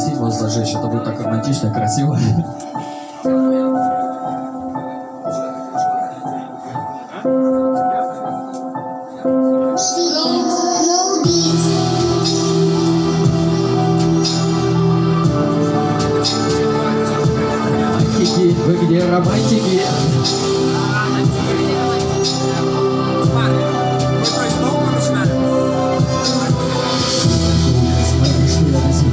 попросить вас зажечь, это будет так романтично и красиво. Романтики, вы где романтики?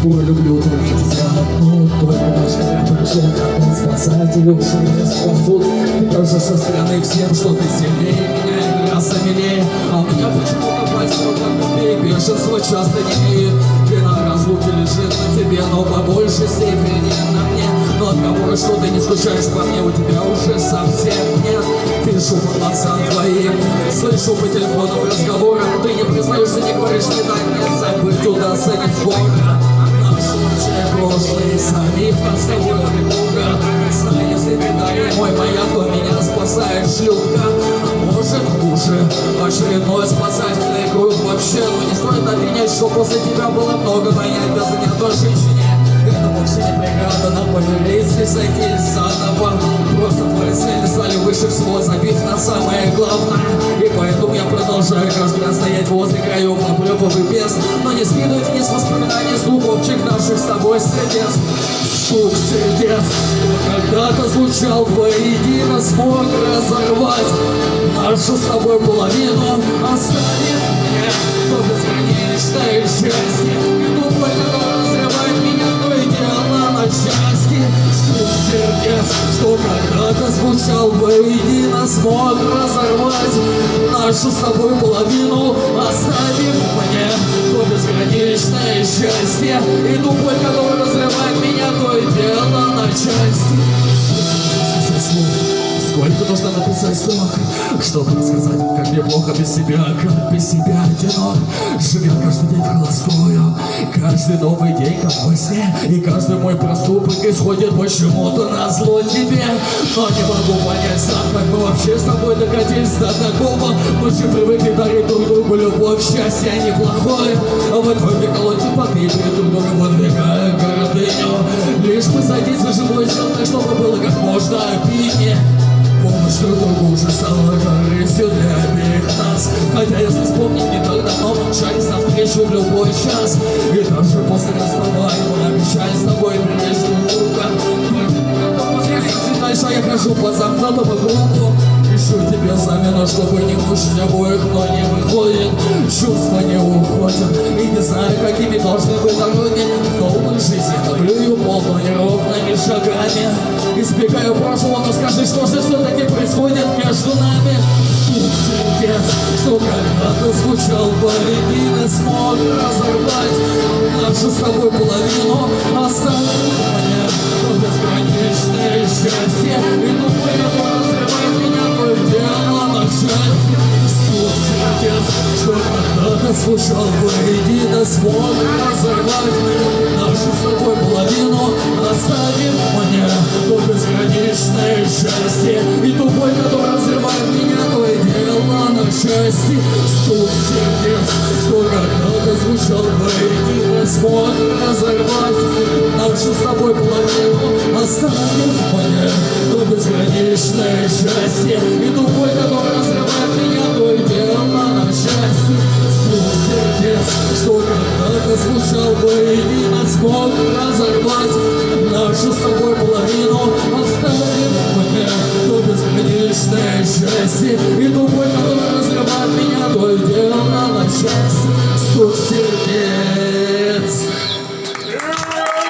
Я люблю только тебя одну, только наш пришел, как он спасатель, ушел из фастфуд. Ты кажешь со стороны всем, что ты сильнее меня, я замилее. А у меня почему-то пальцы в копей, бешенство часто не имеет. Вина разлуки лежит на тебе, но по большей степени на мне. Но от кого что ты не скучаешь по мне, у тебя уже совсем нет. Пишу по глазам твоим, слышу по телефону разговоры, но ты не признаешься, не говоришь, не дай мне забыть, удастся не скоро. Прошлые самих нас с тобой друга. Если ты дай мой маяк, то меня спасает шлюпка. А может хуже, очередной спасательный круг. Вообще, ну не стоит обвинять, что после тебя было много понять без занятой женщине. Это вовсе не преграда нам помириться и сойтись заново. Просто твои цели стали выше всего, забив на самое главное. И поэтому я продолжаю каждый раз стоять возле краев наплёвов и без. Но не скидывать вниз воспоминания звук общих наших с тобой сердец. Стук сердец, когда-то звучал воедино, смог разорвать нашу с тобой половину. Оставив мне то бесконечное счастье, и тупо, которое разрывает меня, то и дело на части. Стук сердец, что когда-то звучал воедино, смог разорвать нашу с тобой половину. Оставив мне то бесконечное счастье, и тупой, который разрывает меня, то и дело на части. Сколько нужно написать слов, чтобы рассказать, как мне плохо без себя, как без себя одинок. Живет каждый день холостую, каждый новый день как во сне. И каждый мой проступок исходит почему-то назло тебе. Но не могу понять сам, как мы вообще с тобой докатились до такого. Мы же привыкли дарить друг другу любовь, счастье неплохое. А в итоге колоть ипоты перед друг другом, выдвигая гордыню. Лишь бы зайти за живой так, чтобы было как можно обиднее. Помощь друг другу уже стала корыстью для обеих нас. Хотя если вспомнить, не так давно мы мчались навстречу в любой час. И даже после расставания мы обещали с тобой беречь друг друга. Дальше я хожу по замкнутому кругу. Ищу тебе замену, чтобы не мучить обоих, но не выходит. Чувства не уходят, и не знаю, какими должны быть дороги. Но мы жизнь плюю полно неровными шагами. Избегаю прошлого, но скажи, что же все-таки происходит между нами. Стук сердец, что когда-то звучал воедино, смог разорвать нашу с тобой половину. Оставив мне то бесконечное счастье, и тупой, который разрывает меня, то и дело на части. Стук сердец, что когда-то звучал воедино, смог разорвать нашу с тобой половину. Оставив мне то бесконечное счастье, и тупой, который разрывает меня, то и дело на части. Стук сердец, что когда-то звучал воедино, смог разорвать нашу с тобой половину. Оставив мне то бесконечное счастье, и тупой, который разрывает меня, то и дело на части. Стук сердец, что когда-то звучал воедино, смог разорвать нашу с тобой половину. Оставив мне то бесконечное счастье, и тупой, который разрывает меня, то и дело на части. Стук сердец.